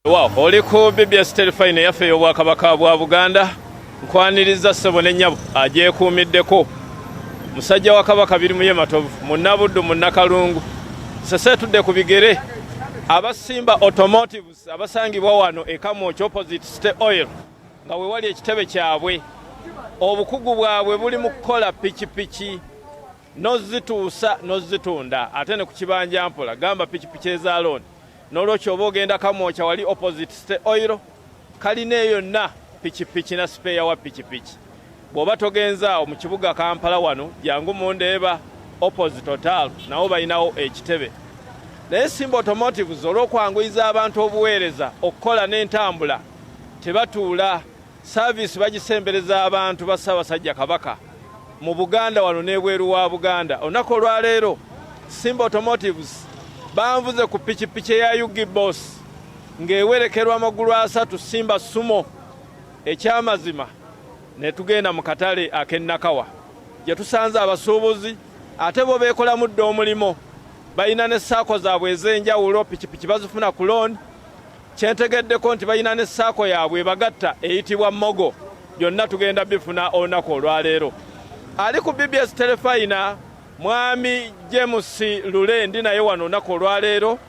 Wow, oliko BBS Terefayina yaffe y'Obwakabaka bwa Buganda nkwaniriza ssebo n'ennyabo agyekuumiddeko musajja wa Kabaka biri mu ye matovu munnabuddu munnakalungu sesetudde ku bigere aba Simba Automoives abasangibwa wano Kamwokya opposite State Oil nga we wali ekitebe kyabwe obukugu bwabwe buli mu kukola pikipiki nozituusa nozitunda ate ne ku kibanja mpola gamba pikipiki eza loan n'olwekyo oba ogenda Kamwokya wali opposite State Oil kalina yonna pikipiki na spare wa pikipiki bw'oba togenzaawo mu kibuga Kampala wano jangu mundeeba opposite Total nawo balinawo ekitebe naye Simba Automoives olw'okwanguyiza abantu obuweereza okukola n'entambula tebatuula service bagisembereza abantu ba Ssaabasajja Kabaka mu Buganda wano n'ebweru wa Buganda olunaku olwaleero Simba Automoives banvuze ku pikipiki ya Yugi Boss ng'ewerekerwa amagulu 3 Simba Sumo ekyamazima ne tugenda mu katale Abe Nakawa gye tusanze abasuubuzi ate bo beekola muddo omulimo balina ne saako zaabwe ez'enjawulo pikipiki bazifuna ku loan kyentegeddeko nti balina ne saako yaabwe bagatta eyitibwa Mogo byonna tugenda bifuna olunaku olwaleero ali ku BBS Terefayina Mwami James Lule ndi naye wano olunaku olwaleero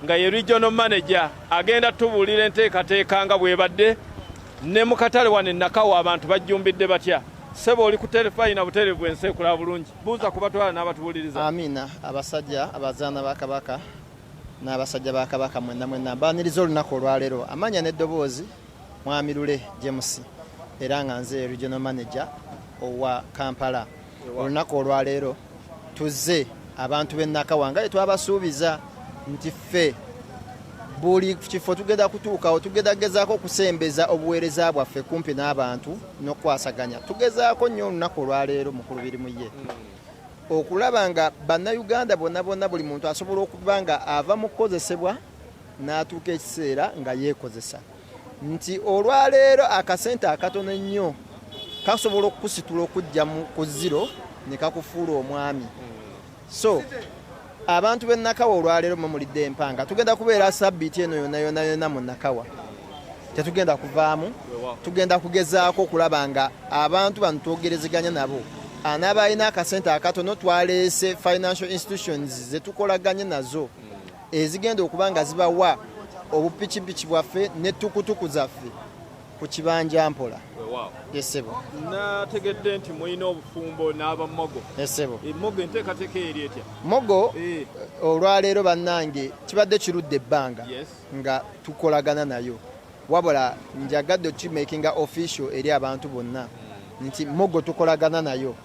nga ye regional manager agenda tubuulira enteekateeka nga bwebadde ne mu katale wano Nakawa abantu bajjumbidde batya sebo oli ku Terefayina buterevu ensekula bulungi buuza kubatwala n'abatubuuliriza. Amina abasajja abazaana ba Kabaka n'abasajja ba Kabaka mwenna mbaaniriza olunaku olwaleero amanya n'eddoboozi Mwami Lule James era nga nze regional manager owa Kampala. Olunaku olwaleero tuzze abantu b'e Nakawa nga twabasuubiza nti ffe buli kifo tugenda kutuukawo tugenda gezaako okusembeza obuweereza bwaffe kumpi n'abantu n'okwasaganya tugezaako nnyo olunaku olwaleero mukulu biri mu ye okulaba nga bannayuganda bonna buli muntu asobola okuba nga ava mu kukozesebwa n'atuuka ekiseera nga yeekozesa nti olwaleero akasente akatono ennyo kasobola okukusitula okujja ku zero ne kakufuula omwami so abantu b'e Nakawa olwaleero mulidde empanga tugenda kubeera sabbiiti eno yonna mu Nakawa tetugenda kuvaamu tugenda kugezaako okulaba nga abantu bano twogerezeganya nabo anaaba alina akasente akatono twaleese financial institutions zetukolaganye nazo ezigenda okuba nga zibawa obupikipiki bwaffe n'ettukutuku zaffe ku kibanja mpola. Yesebo nategedde nti mulina obufumbo n'aba Mogo. Yesebo Mogo enteekateeka eri etya Mogo olwaleero bannange kibadde kirudde ebbanga nga tukolagana nayo wabula njagadde okimakinga official eri abantu bonna nti Mogo tukolagana nayo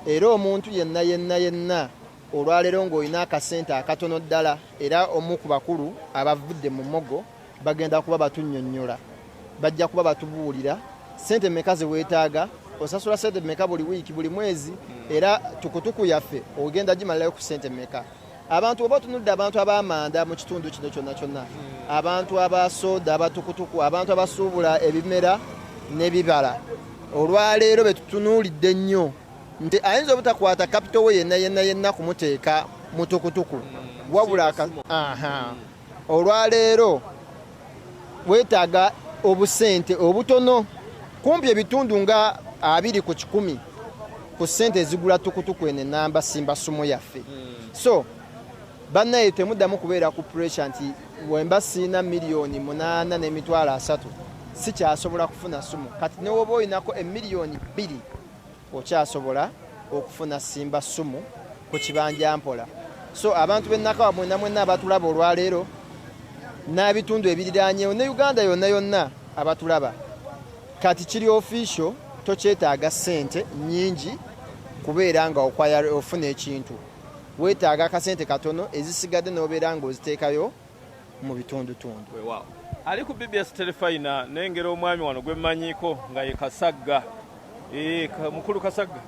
era omuntu yenna olwaleero ng'olina akasente akatono ddala era omu ku bakulu abavudde mu Mogo bagenda kuba batunnyonnyola bajja kuba batubuulira sente meka ze weetaaga osasula sente meka buli wiiki buli mwezi era tukutuku yaffe ogenda gimalirayo ku sente meka abantu oba tunudde abantu ab'amanda mu kitundu kino kyonna abantu abasoda abatukutuku abantu abasuubula ebimera n'ebibala olwaleero betutunuulidde nnyo nti ayinza obutakwata kapito we yenna kumuteeka mutukutuku wabula olwaleero weetaaga obusente obutono kumpi ebitundu nga 2 ku 100 ku sente ezigula tukutuku ene namba Simba Sumo yaffe so bannaye temuddamu kubeera ku pressure nti wemba siina miliyoni 8.3 sikyasobola kufuna sumu kati ne woba olinako emiliyoni 2 okyasobola okufuna Simba Sumu ku kibanja mpola so abantu b'e Nakawa mwenna abatulaba olwaleero n'abitundu ebiriraanyeewo ne Uganda yonna abatulaba kati kiri official tokyetaaga sente nnyingi kubeera nga ofuna ekintu weetaaga akasente katono ezisigadde n'obeera ng'oziteekayo mu bitundutundu. Ali ku BBS Terefayina nengera omwami wano gwe mmanyiiko nga ye Kasagga mukulu Kasagga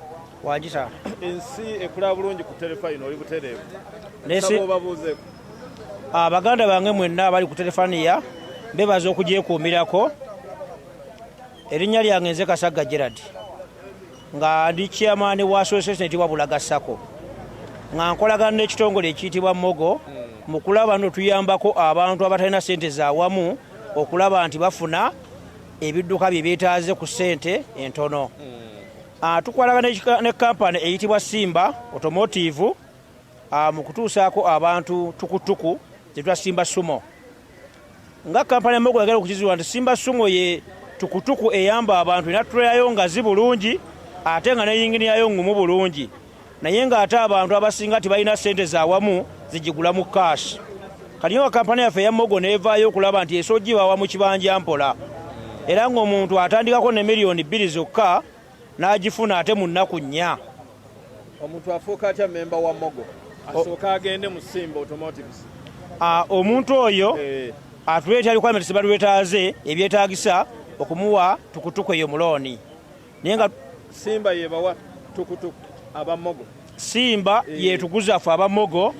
wagisa ensi ekula bulungi ku Terefayina oli butereevu obabuuzeeko abaganda bange mwenna abali ku Terefayina bebaza okugyekuumirako erinnya lyange nze Kasagga Gerard nga ndi chairman wa association etibwa Bulaga Sako nga nkolagana n'ekitongole ekiyitibwa Mogo mu kulaba no tuyambako abantu abatalina sente za wamu okulaba nti bafuna ebidduka bye beetaaze ku ssente entono. Tukwalagana ne kampani eyitibwa Simba Automoives mu kutuusaako abantu tukutuku zetwa Simba Sumo. Nga kampani emmogo yagala okukizuula nti Simba Sumo ye tukutuku eyamba abantu era tuleyayo nga zi bulungi ate nga n'eyingini yayo ngumu bulungi, naye ng'ate abantu abasinga tibalina ssente zaawamu zigigula mu kashi. Kati nga kampani yaffe eya Mogo neevaayo okulaba nti esoogibawa mu kibanja mpola, era ng'omuntu atandikako ne miliyoni 2 zokka n'agifuna ate mu nnaku 4. Omuntu afuuka atya memba wa Mogo asooka agende mu Simba Automotives? Omuntu oyo atuleeta requirements balwetaaze ebyetaagisa okumuwa tukutuku eyo mulooni. Naye nga Simba yebawa tukutuku aba Mogo. Simba yetuguza ffe aba Mogo,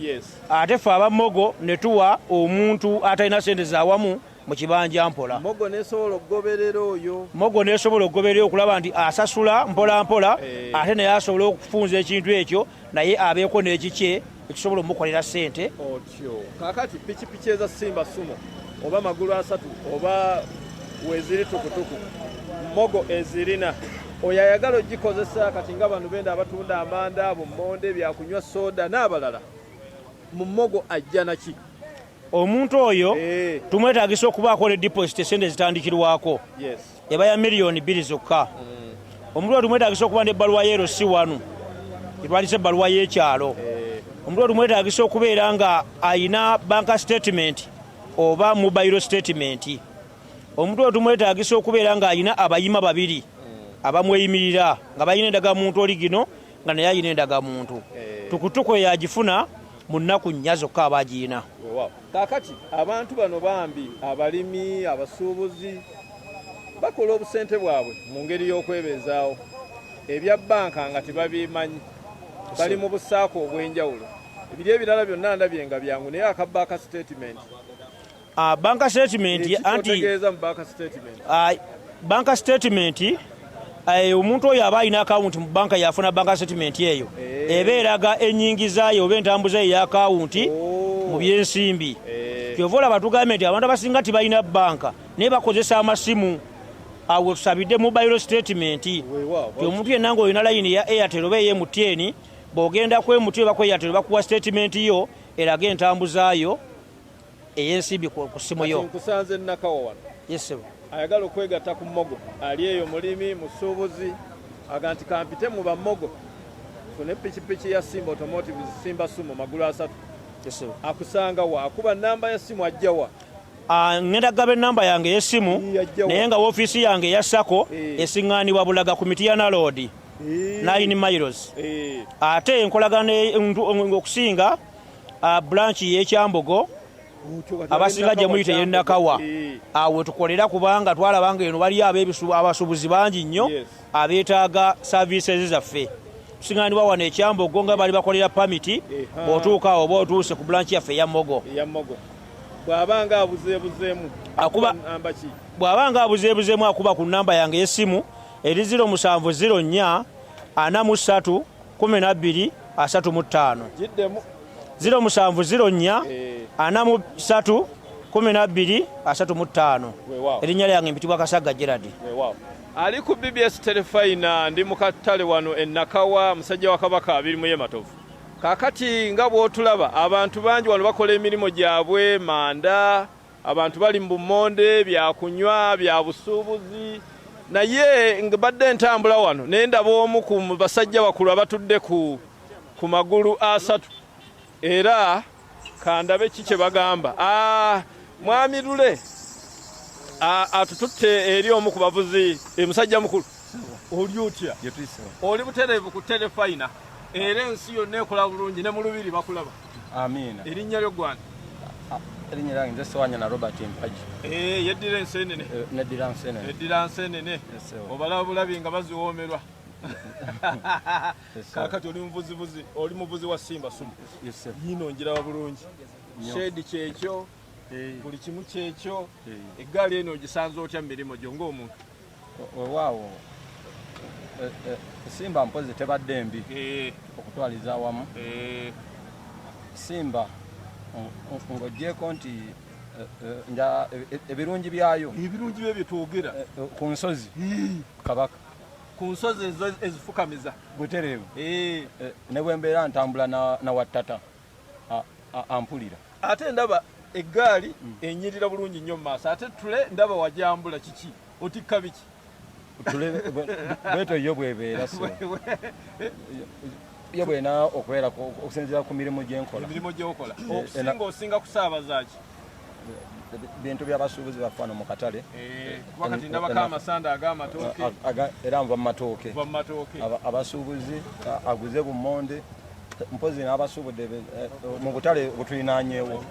ate ffe aba Mogo ne tuwa omuntu atalina ssente zaawamu mu kibanja mpola. Mogo nesobola okugoberera oyo. Mogo nesobola okugoberera okulaba nti asasula mpola mpola, ate naye asobola okufunza ekintu ekyo naye abeeko n'ekikye ekisobola omukolera ssente. Otyo kaakati pikipiki eza Simba Sumo oba magulu 3 oba weziri tukutuku Mogo ezirina, oyo ayagala ogikozesa kati nga bano benda abatunda amanda, bummonde, byakunywa soda n'abalala, mu Mogo ajja naki? Omuntu oyo tumwetaagisa okubaako ne deposit essente zitandikirwako eba ya miliyoni 2 zokka. Omuntu oyo tumwetaagisa okuba n'ebbaluwa ye LC1 etwalisa ebbaluwa y'ekyalo. Omuntu oyo tumwetaagisa okubeera nga ayina banka statement oba mobile statement. Omuntu oyo tumwetaagisa okubeera nga ayina abayima 2 abamweyimirira nga bayina endagamuntu oligino nga naye ayina endagamuntu. Tukutuku eyo agifuna mu nnaku 4 zokka abagiina. Kaakati abantu bano bambi abalimi, abasuubuzi bakola obusente bwabwe mu ngeri y'okwebezaawo. Ebya banka nga tebabimanyi, bali mu busaako obw'enjawulo. Ebiri ebirala byonna ndabye nga byangu naye akabbaaka statement. Banka statement anti banka statement omuntu oyo aba alina akawunti mu banka yafuna banka statement eyo eba eraga ennyingizaayo oba entambuza eyo y'akawunti mu byensimbi. Kyova olaba tugambe nti abantu abasinga tibalina banka naye bakozesa amasimu. Awo tusabidde mobile statement. Omuntu yenna ng'olina layini ya Airtel oba MTN, bw'ogenda ku MTN oba ku Airtel bakuwa statement yo eraga entambuzaayo ey'ensimbi ku simu yo. Nkusanze Nakawa wano. Yes. Ayagala okwegatta ku Mogo, ali eyo mulimi, musuubuzi, aganti kampite mu ba Mogo fune pikipiki ya Simba Automotives Simba Sumo magulu 3. Yes. Akusanga wa akuba namba ya simu ajjawa. Ngenda gabe namba yange y'essimu naye nga woofiisi yange eya Sako esiŋŋaanibwa Bulaga ku Mityana Road 9 miles. Ate enkolagana okusinga branch y'Ekyambogo abasinga gye muyita ye Nakawa. Awo tukolera kubanga twalabanga eno bali abasuubuzi bangi nnyo abeetaaga services zaffe. Tusiŋŋaanibwa wano Ekyambogo nga bali bakolera pamiti bw'otuuka oba otuuse ku branch yaffe eya Mogo. Bw'abanga abuzeebuzeemu akuba ku namba yange y'essimu eri 0704 43 12 35. 0704 43 12 35. Erinnya lyange mpitibwa Kasaga Gerard. Ali ku BBS Terefayina ndi mu katale wano e Nakawa, musajja wa Kabaka abiri mu Yematovu. Kaakati nga bw'otulaba abantu bangi wano bakola emirimu gyabwe, manda, abantu bali mu bummonde, byakunywa, bya busuubuzi. Naye nga badde entambula wano naye ndaba omu ku basajja bakulu abatudde ku magulu 3 era kandabe kike bagamba. Mwami Lule atututte eri omu ku bavuzi musajja mukulu. Oli otya? Oli butereevu ku Terefayina. Era ensi yonna ekola bulungi ne mu lubiri bakulaba. Amina. Erinnya lyo gwani? Erinnya lyange nze Sewanya na Robert Mpaji. Yeddira enseenene. Neddira nseenene. Eddira nseenene. Obalaba bulabi nga baziwoomerwa. Kaakati oli muvuzi wa Simba Sumo. Yino njirawa bulungi. Shedi kyekyo, buli kimu kyekyo. Eggaali eno ogisanze otya mu mirimu gyo ng'omuntu? Waawo. Simba mpozi tebadde mbi okutwaliza awamu. Simba ng'oggyeko nti nja ebirungi byayo ebirungi bye byetwogera ku nsozi kabaka ku nsozi ezifukamiza butereevu ne bwe mbeera ntambula na wattata ampulira ate ndaba eggaali enyirira bulungi nnyo mu maaso ate tule ndaba wajambula kiki otikka biki bweto yo bwebeera so yo bwena okubeera okusinziira ku mirimu gyenkola okusinga osinga kusaabazaaki bintu by'abasuubuzi baffe wano mu katale wakati ndabako amasanda ag'amatooke era nva mu matooke abasuubuzi aguze bummonde mpozi n'abasuubudde mu butale butulinaanyeewo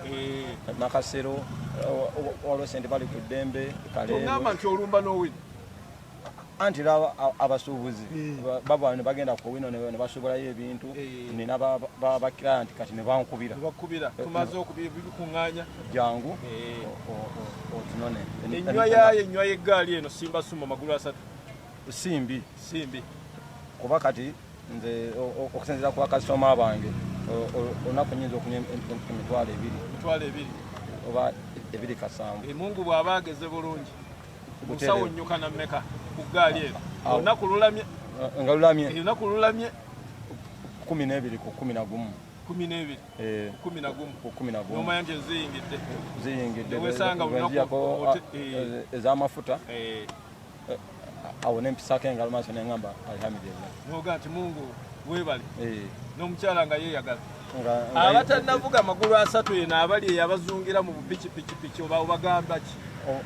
nakasero waliwo sente bali ku ddembe kaleogamba nti olumba n'owina anti abasuubuzi baba ne bagenda ku wino ne basuubulayo ebintu nina bakirayanti kati ne bankubira tumaze okubikuŋŋaanya jangu otunone ennywa y'eggaali eno simba suma magulu 3 simbi kuba kati nze okusinziira ku bakasitoma bange olunaku nyinza okunywa emitwalo 2 oba 2 emungu bw'aba ageze bulungi musawo nnyuka na mmeka ku ggaali eno olunaku lulamye nga lulamye olunaku lulamye 12 ku 11 11 n'omanya nti ziyingidde wesanga lunaku ez'amafuta awo nempisako engalo maaso neŋŋamba alhamdulillah noga nti mungu webale n'omukyala nga yeeyagala abatanavuga amagulu 3 eno abali eyabazungira mu bupikipiki oba obagamba ki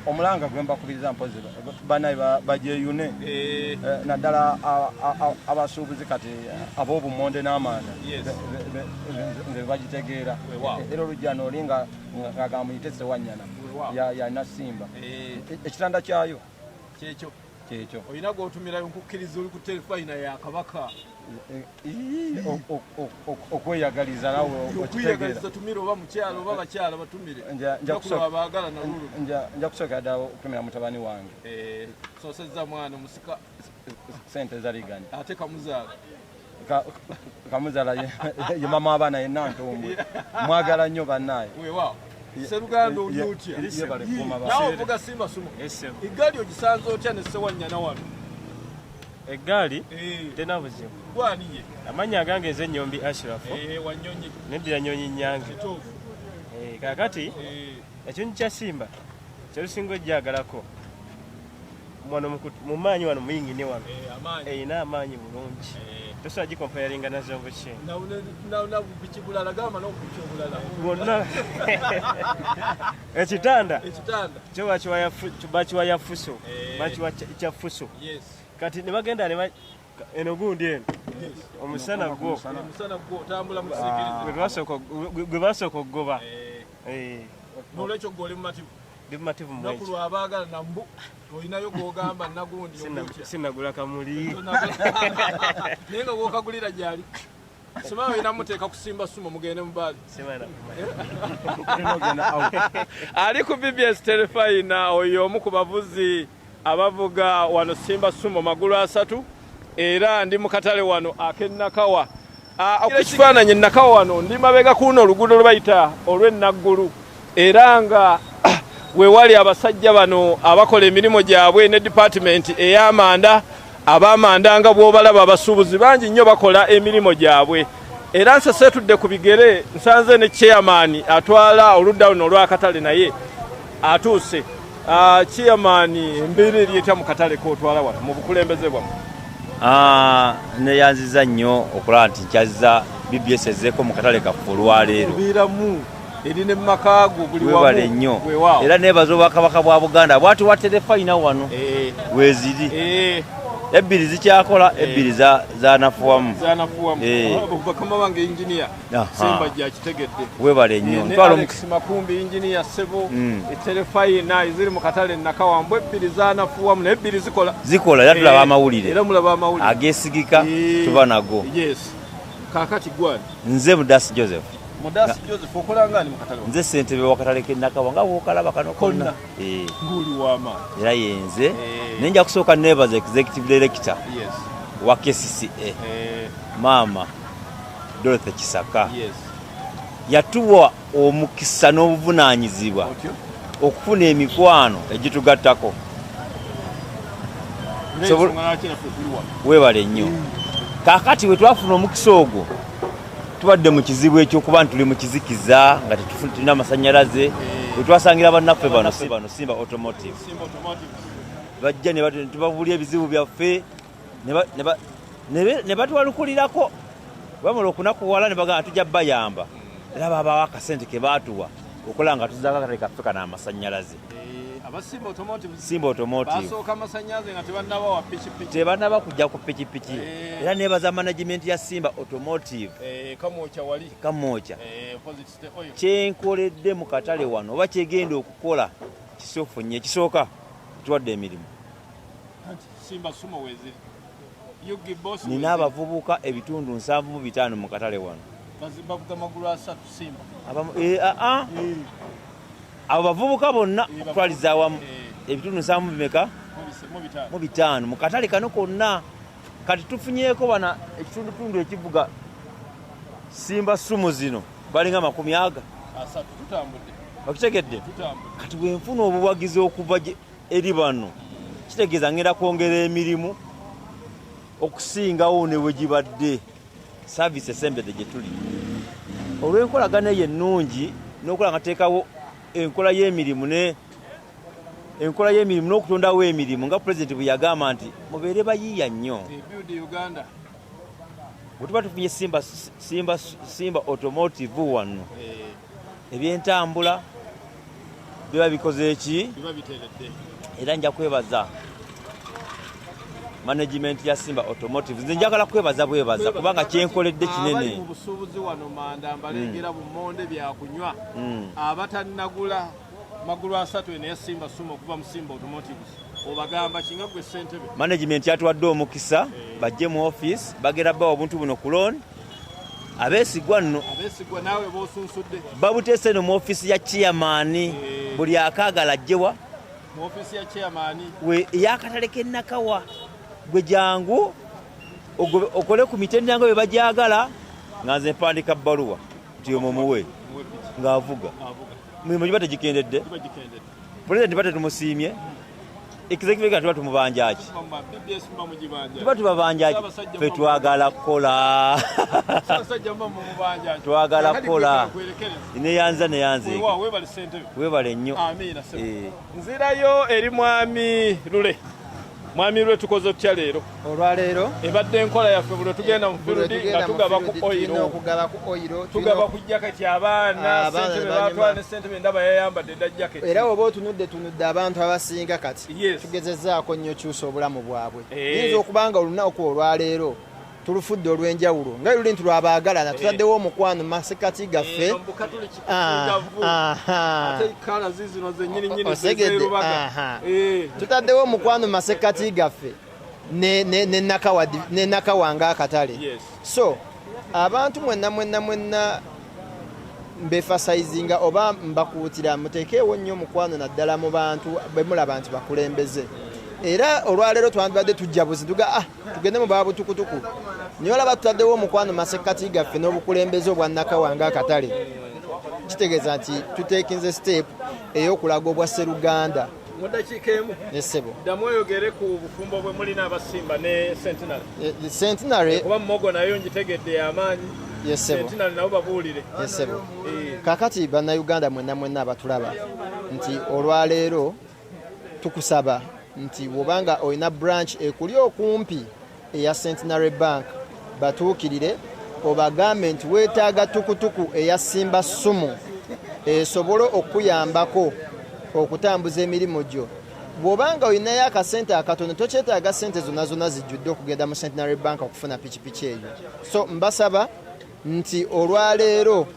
omulanga gwe mbakubiriza mpozi banaye bajeyune naddala abasuubuzi kati ab'obummonde n'amaana nze bagitegeera era olujja nooli nga gamuyite sewanyana yalina simba ekitanda kyayo kyekyo olina gwotumirayo nkukkiriza oli ku terefayina ya kabaka okweyagaliza nawe okuyagaliza tumire oba mukyalo oba bakyala batumire baagala nalulu nja kusookera ddala okutumira mutabani wange sosezza mwana omusika sente zaliganya ate kamuzaala ye mama abaana yenna ntombwe mwagala nnyo bannaye weewaawo seruganda onyutya nawe ovuga simba sumo eggaali ogisanze otya ne sewanyana wano eggaali tena buzibu gwaniye amannya agange nze Nyombi Ashrafu wanyonyi neddira Nyonyi Nyange kakati ekintu kya simba kyerusinga ojjagalako mumaanyi wano muyingine wano eyina amaanyi bulungi tosobola gikompayaringa nazombo kyenga bwonna ekitanda kyo bakiwaya fuso bakiwa kya fuso kati ne bagenda eno gundi eno omusana gwo gwe basooka okugoba nolwekyo gwoli mumativu mumativu naku lwabaagala nambu olinayo gwogamba nagundi sinagula kamuli naye nga gwokagulira gyali soma olina muteeka kusimba suma mugende mubaali ali ku BBS Terefayina oyo omu ku bavuzi abavuga wano simba suma magulu 3 era ndi mu katale wano Abe Nakawa ekifaananyi Nakawa wano ndi mabega kuno oluguudo lwe bayita olw'enaggulu era nga wewali abasajja bano abakola emirimu gyabwe ne department ey'amanda ab'amanda nga bw'obalaba abasuubuzi bangi nnyo bakola emirimu gyabwe era nsesetudde ku bigere nsanze ne chairman atwala oludda luno olw'akatale naye atuuse chairman embeera eryetya mu katale k'otwala wano mu bukulembeze bwammwe neyanziza nnyo okulaba nti nkyaziza BBS ezzeeko mu katale kaffe olwaleero erine mumakago buli wamu webale nnyo era nebaza obwakabaka bwa Buganda bwati wa Terefayina wano weziri ebbiri zikyakola ebbiri zanafuwamu bakama bange engineer Simba gyakitegedde webale nnyo Alex Makumbi engineer Sebo Terefayina eziri mu katale Nakawa mbwe ebbiri zanafuwamu nebbiri zikola era tulaba amawulire era mulaba amawulire Ageesigika tuba nago kakati gwani nze Mudasi Joseph okola ngani mu katale nze ssentebe w'akatale k'e Nakawa nga bw'okalaba kano konna nguli w'amaanyi era yenze nenja kusooka nebaza executive director wa KCCA maama Dorothy Kisaka yatuwa omukisa n'obuvunaanyizibwa okufuna emikwano egitugattako. Weebale nnyo. Kaakati we twafuna omukisa ogwo tubadde mu kizibu ekyokuba tuli mu kizikiza nga tulina amasannyalaze we twasangira bannaffe bano Simba Automotive. Bajja ne tubabuulira ebizibu byaffe ne batuwalukulirako bamala okunakuwala ne bagamba tujja bayamba era babawo akasente ke baatuwa okola nga tuzaako akatale kaffe kana amasannyalaze. Simba Automotive basooka amasannyalaze nga tebannabawa pikipiki, tebannaba kujja ku pikipiki. Era nebaza management ya Simba Automotive Kamwokya kyenkoledde mu katale wano oba kyegenda okukola kisofunye ekisooka tuwadde emirimu. Nina abavubuka ebitundu 75 mu katale wano. Abo bavubuka bonna twaliza awamu ebitundu 75 mu katale kano konna. Kati tufunyeeko bana ekitundutundu ekivuga Simba sumu zino balinga 30 bakitegedde. Kati bwenfuna obuwagizi okuva eri bano kitegeeza ngenda kwongera emirimu okusingawo ne we gibadde service esembedde gye tuli. Olw'enkolagana eyo ennungi n'okola nga teekawo enkola y'emirimu n'okutondawo emirimu nga pulezidenti bwe yagamba nti mubeere bayiiya nnyo. Bwe tuba tufunye Simba Automotive wano ebyentambula biba bikoze eki era nja kwebaza management ya Simba Automotive. Nze njagala kwebaza bwebaza kubanga kyenkoledde kinene. Obusuubuzi wano manda mbalengera bumonde byakunywa abatannagula magulu 3 ne Simba sumu okuva mu Simba Automotive obagamba kinga gwe ssentebe. Management yatuwadde omukisa bajje mu office bagera bawa obuntu buno ku loan abeesigwa nno naawe b'osunsudde babuteese no mu office ya chairman buli akaagala ajjewa mu office ya chairman we yakatale ke Nakawa gwe jangu okole ku mitendera bwe bajagala nga nze mpandika bbaluwa nti omwo muwe ng'avuga mwe bate gikendedde president bate tumusiimye executive tuba tumubanjaki tuba tubabanjaki fe twagala kukola twagala kukola neyanza webale nnyo. Nzirayo eri mwami Lule. Mwami Lule tukoze tutya leero? Olwaleero ebadde enkola yaffe buli tugenda mu firudi nga tugaba ku oyiro tugaba ku jaketi abaana ssentebe batwala ne ssentebe ndaba yayambadde dda jaketi. Era oba otunudde abantu abasinga kati tugezezzaako nnyo kyusa obulamu bwabwe. Yinza okubanga olunaku olwaleero tulufudde olw'enjawulo nga luli nti lwabaagalana tutaddewo omukwano masekati gaffe tutaddewo omukwano masekati gaffe ne Nakawa ng'akatale. So abantu mwenna mbefasayizinga oba mbakuutira muteekeewo nnyo omukwano naddala mu bantu bwe mulaba nti bakulembeze. Era olwaleero twandibadde tujjabuzi tugende mu babutukutuku naye olaba tutaddewo omukwano masekati gaffe n'obukulembeze obwa Nakawa ng'akatale kitegeeza nti tuteekinze step ey'okulaga obwa Sseruganda. Mu ddakiika emu ddamu oyogere ku bufumbo bwe mulina abasimba ne Centenary kuba mumogo nayo ngitegedde amaanyi. Centenary nabo babuulire. Kaakati bannayuganda mwenna abatulaba nti olwaleero tukusaba nti wobanga olina branch ekuli okumpi eya Centenary Bank batuukirire obagambe nti weetaaga tukutuku eya Simba sumu esobole okuyambako okutambuza emirimu gyo. Bw'obanga olinayo akasente akatono tokyetaaga sente zonna zijjudde okugenda mu Centenary Bank okufuna pikipiki eyo. So mbasaba nti olwaleero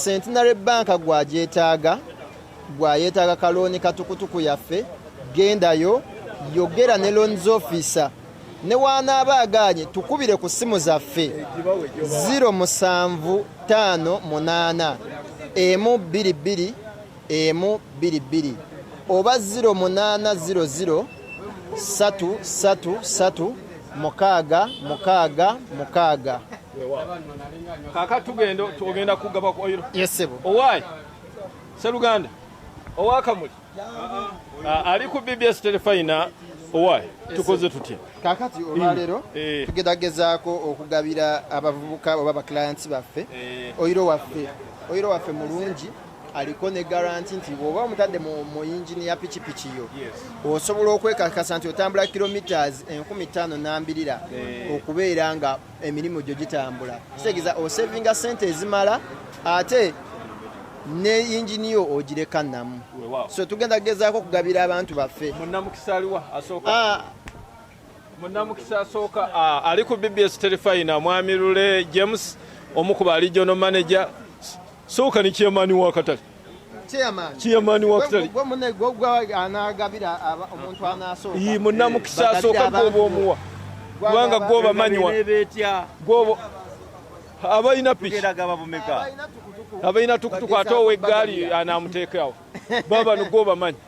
Centenary Bank gwayeetaaga kalooni katukutuku yaffe gendayo yogera ne loans officer ne wanaaba aganye tukubire ku simu zaffe 07558 122 122 oba 0800 333 666. Kaka tugenda kugaba ku oyiro. Yes sebo. Owaayi Sseruganda owakamuli ali ku BBS Terefayina owaye tukoze tutya kakati olwaleero tugezagezaako okugabira abavubuka oba baklayants baffe oyiro waffe mulungi aliko ne garanti nti bw'oba omutadde mu yingini ya pikipiki yo osobola okwekakasa nti otambula kilometers 5,200 okubeera nga emirimu gyo gitambula kitegeeza osavinga sente ezimala ate ne yingini yo ogireka namu so tugezagezaako okugabira abantu baffe munnamukisa aliwa asooka munnamukisa asooka ali ku BBS Terefayina Mwami Lule James omukuba regional manager sooka ni chairman wa Katale chairman wa Katale gwe anagabira omuntu anasooka munnamukisa asooka gwoba omuwa kubanga gwoba manyiwa gwoba abalina piki abalina tukutuku ate ow'eggaali anaamuteekawo baba nugwoba manyi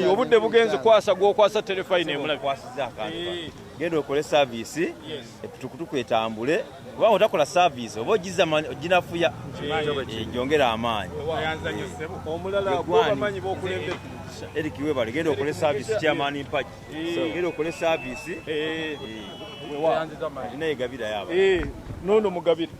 obudde bugenze kwasa gwokwasa Terefayina emulabi genda okole saavisi etukutuku etambule kubanga otakola saavisi oba oginafuya gyongera amaanyi omulala gwoba manyi b'okulembera Eric Webale genda okole saavisi kyamaani mpagi genda okole saavisi inayegabira yaba nono mugabira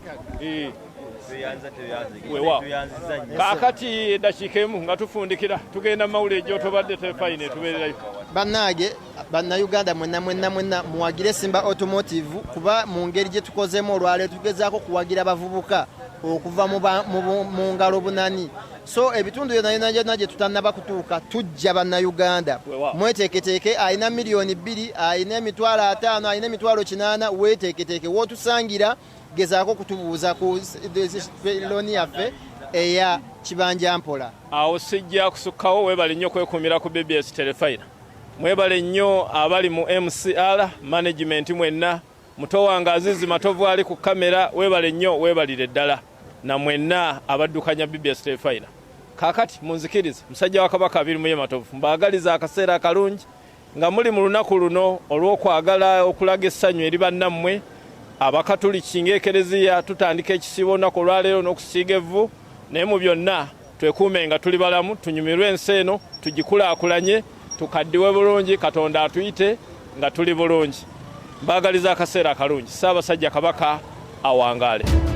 kaakati eddakiika emu nga tufundikira tugenda mawule gy'otobadde Terefayina etubeererayo bannange bannayuganda mwenna muwagire Simba Automotive kuba mu ngeri gye tukozeemu olwaleero tugezaako kuwagira abavubuka okuva mu ngalo bunani so ebitundu byonna gye tutannaba kutuuka tujja bannayuganda mweteeketeeke alina miliyoni 2 alina emitwalo 5 alina emitwalo 8 weeteeketeeke wootusangira gezaako kutubuuza ku looni yaffe eya kibanja mpola awo sijja kusukkawo weebale nnyo okwekuumira ku BBS Terefayina mwebale nnyo abali mu MCR management mwenna muto wange Azizi Matovu ali ku kamera weebale nnyo weebalire ddala na mwenna abaddukanya BBS Terefayina kaakati munzikirize musajja wa Kabaka abiri mu Matovu mbaagaliza akaseera akalungi nga muli mu lunaku luno olw'okwagala okulaga essanyu eri bannammwe abakatuliki ng'ekereziya tutandika ekisibo olunaku olwaleero n'okusiiga evvu naye mu byonna twekuume nga tuli balamu tunyumirwe ensi eno tugikulaakulanye tukaddiwe bulungi Katonda atuyite nga tuli bulungi mbaagaliza akaseera akalungi Ssaabasajja Kabaka awangaale